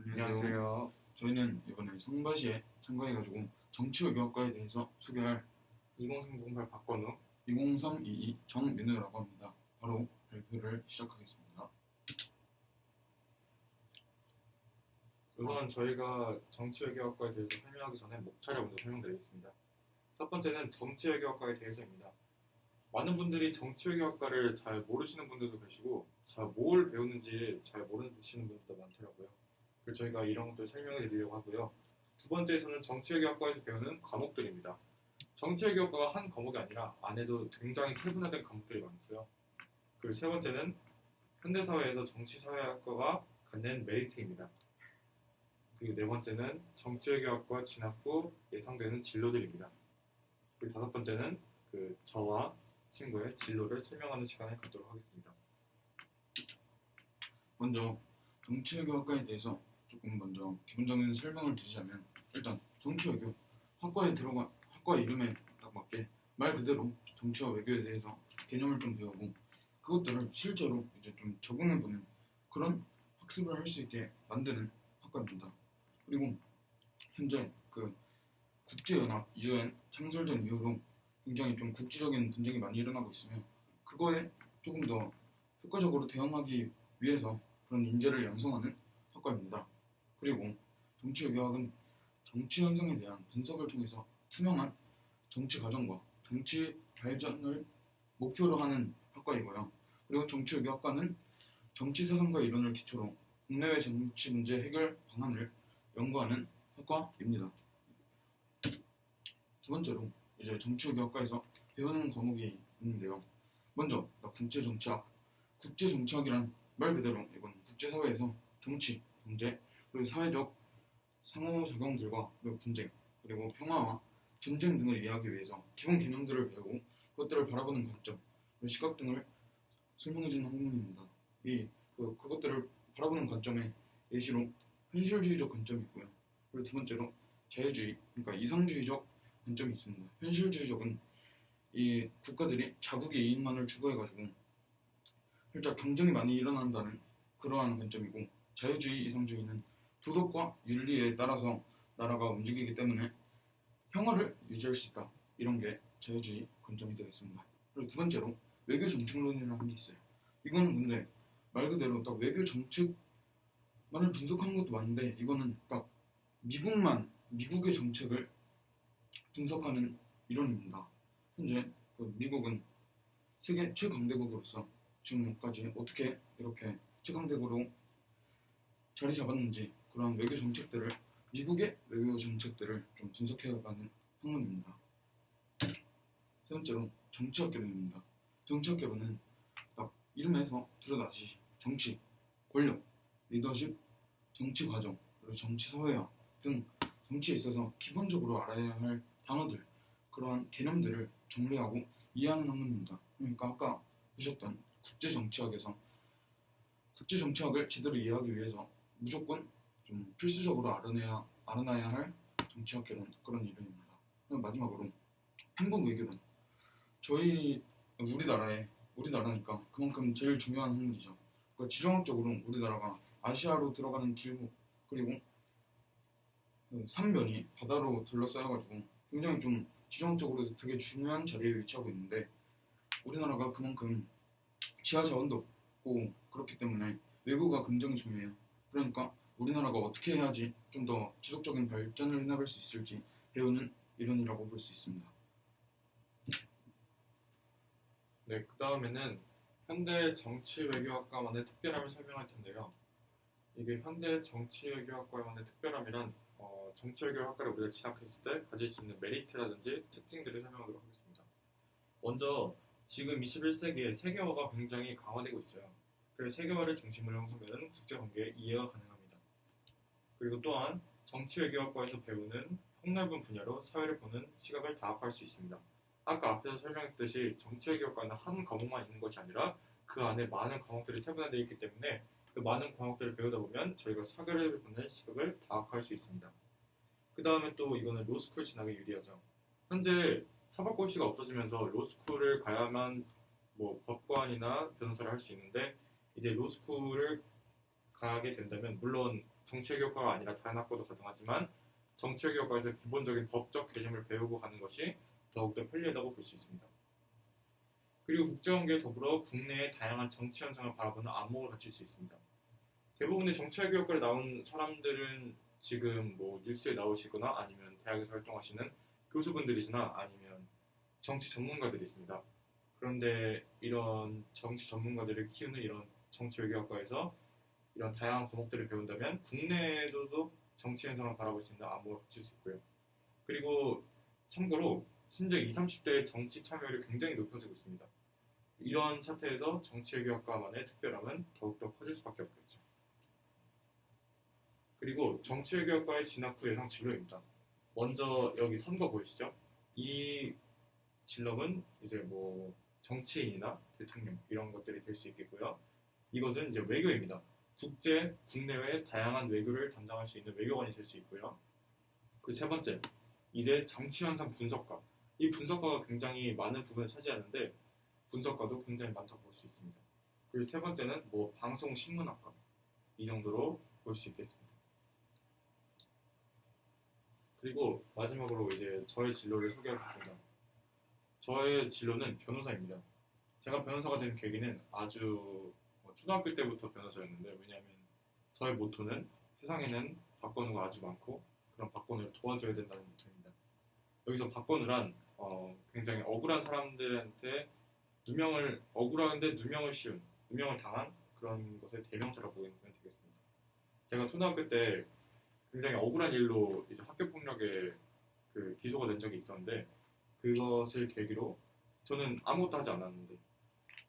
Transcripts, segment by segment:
안녕하세요. 저희는 이번에 성바시에 참가해가지고 정치외교학과에 대해서 소개할 203008 박건우. 2032 정민우라고 합니다. 바로 발표를 시작하겠습니다. 우선 저희가 정치외교학과에 대해서 설명하기 전에 목차를 먼저 설명드리겠습니다. 첫 번째는 정치외교학과에 대해서입니다. 많은 분들이 정치외교학과를 잘 모르시는 분들도 계시고 잘 뭘 배우는지 잘 모르시는 분들도 많더라고요. 그래서 저희가 이런 것들 설명해 드리려고 하고요. 두 번째에서는 정치외교학과에서 배우는 과목들입니다. 정치외교학과가 한 과목이 아니라 안에도 굉장히 세분화된 과목들이 많고요. 그리고 세 번째는 현대사회에서 정치사회학과가 갖는 메리트입니다. 그리고 네 번째는 정치외교학과 진학 후 예상되는 진로들입니다. 그리고 다섯 번째는 저와 친구의 진로를 설명하는 시간을 갖도록 하겠습니다. 먼저 정치외교학과에 대해서 조금 먼저 기본적인 설명을 드리자면, 일단 정치외교 학과 이름에 딱 맞게 말 그대로 정치와 외교에 대해서 개념을 좀 배우고 그것들을 실제로 이제 좀 적응해보는 그런 학습을 할 수 있게 만드는 학과입니다. 그리고 현재 국제연합 UN 창설된 이후로 굉장히 좀 국제적인 분쟁이 많이 일어나고 있으며, 그거에 조금 더 효과적으로 대응하기 위해서 그런 인재를 양성하는 학과입니다. 그리고 정치외교학은 정치 현상에 대한 분석을 통해서 투명한 정치 과정과 정치 발전을 목표로 하는 학과이고요. 그리고 정치외교학과는 정치 사상과 이론을 기초로 국내외 정치 문제 해결 방안을 연구하는 학과입니다. 두 번째로 이제 정치외교학과에서 배우는 과목이 있는데요. 먼저 국제정치학. 국제정치학이란 말 그대로 이건 국제사회에서 정치, 경제, 그리고 사회적 상호작용들과 그리고 분쟁, 그리고 평화와 전쟁 등을 이해하기 위해서 기본 개념들을 배우고 그것들을 바라보는 관점, 그리고 시각 등을 설명해주는 학문입니다. 그것들을 바라보는 관점에 예시로 현실주의적 관점이 있고요. 그리고 두 번째로 자유주의, 그러니까 이상주의적 관점이 있습니다. 현실주의적은 이 국가들이 자국의 이익만을 추구해가지고 살짝 경쟁이 많이 일어난다는 그러한 관점이고, 자유주의, 이상주의는 도덕과 윤리에 따라서 나라가 움직이기 때문에 평화를 유지할 수 있다. 이런 게 자유주의 관점이 되겠습니다. 그리고 두 번째로 외교 정책론이라는 게 있어요. 이거는 근데 말 그대로 딱 외교 정책만을 분석하는 것도 맞는데, 이거는 딱 미국의 정책을 분석하는 이론입니다. 현재 미국은 세계 최강대국으로서 지금까지 어떻게 이렇게 최강대국으로 자리 잡았는지, 그런 미국의 외교 정책들을 좀 분석해가는 학문입니다. 세 번째로 정치학 개론입니다. 정치학 개론은 딱 이름에서 들어다시 정치, 권력, 리더십, 정치 과정, 그리고 정치 사회화 등 정치에 있어서 기본적으로 알아야 할 단어들, 그러한 개념들을 정리하고 이해하는 학문입니다. 그러니까 아까 보셨던 국제정치학을 제대로 이해하기 위해서 무조건 좀 필수적으로 알아놔야 할 정치학 개론, 그런 이론입니다. 마지막으로 한국 외교론. 우리나라니까 그만큼 제일 중요한 학문이죠. 그러니까 지정학적으로 우리나라가 아시아로 들어가는 길목, 그리고 삼면이 바다로 둘러싸여가지고 굉장히 좀 지정학적으로 되게 중요한 자리에 위치하고 있는데, 우리나라가 그만큼 지하 자원도 없고 그렇기 때문에 외교가 굉장히 중요해요. 그러니까 우리나라가 어떻게 해야지 좀 더 지속적인 발전을 해나갈 수 있을지 배우는 이론이라고 볼 수 있습니다. 네, 그 다음에는 현대 정치외교학과만의 특별함을 설명할 텐데요. 이게 현대 정치외교학과만의 특별함이란 정치외교학과를 우리가 진학했을 때 가질 수 있는 메리트라든지 특징들을 설명하도록 하겠습니다. 먼저 지금 21세기에 세계화가 굉장히 강화되고 있어요. 그래서 세계화를 중심으로 형성되는 국제관계의 이해가 가능합니다. 그리고 또한 정치외교학과에서 배우는 폭넓은 분야로 사회를 보는 시각을 다학할 수 있습니다. 아까 앞에서 설명했듯이 정치외교학과는 한 과목만 있는 것이 아니라 그 안에 많은 과목들이 세분화되어 있기 때문에 그 많은 과목들을 배우다 보면 저희가 사회를 보는 시각을 다학할 수 있습니다. 그 다음에 또 이거는 로스쿨 진학에 유리하죠. 현재 사법고시가 없어지면서 로스쿨을 가야만 법관이나 변호사를 할 수 있는데, 이제 로스쿨을 가게 된다면 물론 정치외교학과가 아니라 다른 학과도 가능하지만 정치외교학과에서 기본적인 법적 개념을 배우고 가는 것이 더욱더 편리하다고 볼 수 있습니다. 그리고 국제관계에 더불어 국내의 다양한 정치 현상을 바라보는 안목을 갖출 수 있습니다. 대부분의 정치외교학과를 나온 사람들은 지금 뭐 뉴스에 나오시거나 아니면 대학에서 활동하시는 교수분들이시나 아니면 정치 전문가들이 있습니다. 그런데 이런 정치 전문가들을 키우는 이런 정치외교학과에서 이런 다양한 과목들을 배운다면 국내에서도 정치 현상을 바라볼 수 있는 안목을 갖출 수 있고요. 그리고 참고로 심지어 20, 30대의 정치 참여율이 굉장히 높아지고 있습니다. 이런 사태에서 정치외교학과만의 특별함은 더욱더 커질 수밖에 없겠죠. 그리고 정치외교학과의 진학 후 예상 진로입니다. 먼저 여기 선거 보이시죠? 이 진로는 이제 뭐 정치인이나 대통령 이런 것들이 될 수 있겠고요. 이것은 이제 외교입니다. 국제, 국내외 다양한 외교를 담당할 수 있는 외교관이 될 수 있고요. 그 세 번째, 이제 정치 현상 분석가. 이 분석가가 굉장히 많은 부분을 차지하는데 분석가도 굉장히 많다고 볼 수 있습니다. 그리고 세 번째는 뭐 방송 신문학과 이 정도로 볼 수 있겠습니다. 그리고 마지막으로 이제 저의 진로를 소개하겠습니다. 저의 진로는 변호사입니다. 제가 변호사가 된 계기는 아주 초등학교 때부터 변호사였는데 왜냐하면 저의 모토는 세상에는 박건우가 아주 많고 그런 박건우를 도와줘야 된다는 모토입니다. 여기서 박건우란 굉장히 억울한 사람들한테 억울한데 누명을 씌운, 누명을 당한 그런 것의 대명사라고 보면 되겠습니다. 제가 초등학교 때 굉장히 억울한 일로 이제 학교 폭력에 기소가 된 적이 있었는데 그것을 계기로 저는 아무것도 하지 않았는데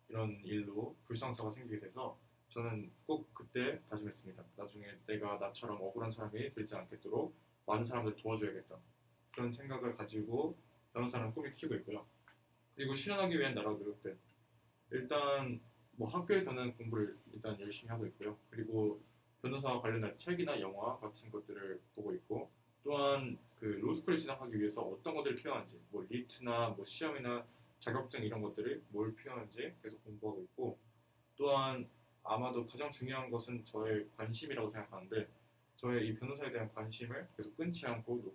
이런 일로 불상사가 생기게 돼서 저는 꼭 그때 다짐했습니다. 나중에 내가 나처럼 억울한 사람이 되지 않겠도록 많은 사람들 도와줘야겠다. 그런 생각을 가지고 변호사라는 꿈을 키우고 있고요. 그리고 실현하기 위한 나라 노력들. 일단 뭐 학교에서는 공부를 일단 열심히 하고 있고요. 그리고 변호사와 관련된 책이나 영화 같은 것들을 보고 있고 또한 그 로스쿨에 진학하기 위해서 어떤 것들이 필요한지 뭐 리트나 뭐 시험이나 자격증 이런 것들을 뭘 필요한지 계속 공부하고 있고 또한 아마도 가장 중요한 것은 저의 관심이라고 생각하는데 저의 이 변호사에 대한 관심을 계속 끊지 않고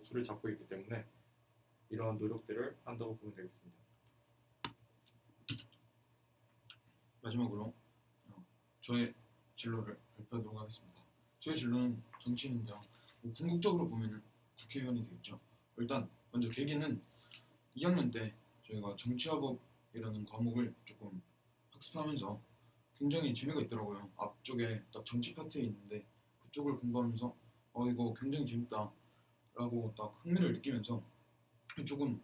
줄을 잡고 있기 때문에 이러한 노력들을 한다고 보면 되겠습니다. 마지막으로 저의 진로를 발표하도록 하겠습니다. 저의 진로는 정치인인데요. 궁극적으로 보면 국회의원이 되겠죠. 일단 먼저 계기는 2학년 때 저희가 정치화법이라는 과목을 조금 학습하면서 굉장히 재미가 있더라고요. 앞쪽에 딱 정치 파트에 있는데 그쪽을 공부하면서 이거 굉장히 재밌다 라고 딱 흥미를 느끼면서 조금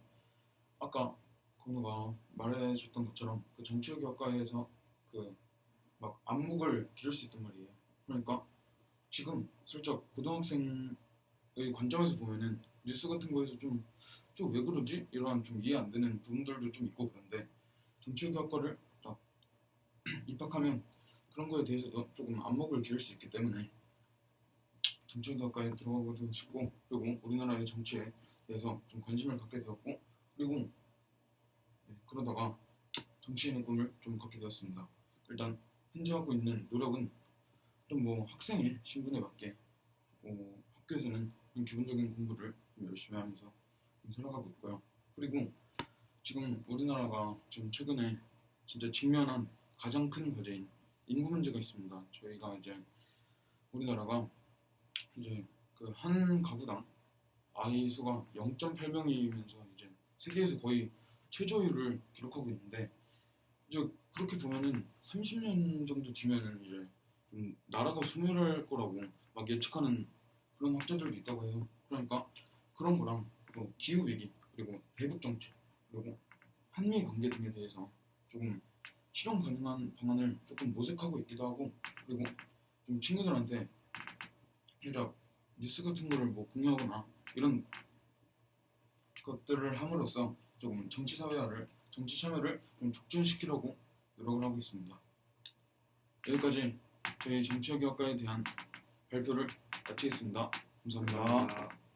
아까 건우가 말해줬던 것처럼 그 정치외교학과에서 막 안목을 기를 수 있단 말이에요. 그러니까 지금 살짝 고등학생의 관점에서 보면은 뉴스 같은 거에서 좀 왜 그러지? 이런 좀 이해 안 되는 부분들도 좀 있고 그런데 정치외교학과를 딱 입학하면 그런 거에 대해서도 조금 안목을 기를 수 있기 때문에 정치외교학과에 들어가고도 싶고 그리고 우리나라의 정치에 대해서 좀 관심을 갖게 되었고 그리고 그러다가 정치인의 꿈을 좀 갖게 되었습니다. 일단 현재 하고 있는 노력은 좀 뭐 학생의 신분에 맞게 학교에서는 기본적인 공부를 좀 열심히 하면서 좀 살아가고 있고요. 그리고 지금 우리나라가 지금 최근에 진짜 직면한 가장 큰 과제인 인구 문제가 있습니다. 저희가 이제 우리나라가 이제 그 한 가구당 아이 수가 0.8명이면서 이제 세계에서 거의 최저율을 기록하고 있는데 이제 그렇게 보면은 30년 정도 뒤면은 이제 좀 나라가 소멸할 거라고 막 예측하는 그런 학자들도 있다고 해요. 그러니까 그런 거랑 또 기후 위기 그리고 대북 정책 그리고 한미 관계 등에 대해서 조금 실현 가능한 방안을 조금 모색하고 있기도 하고 그리고 좀 친구들한테 살짝 뉴스 같은 거를 뭐 공유하거나 이런 것들을 함으로써 조금 정치 참여를 좀 촉진시키려고 노력을 하고 있습니다. 여기까지 저희 정치외교학과에 대한 발표를 마치겠습니다. 감사합니다.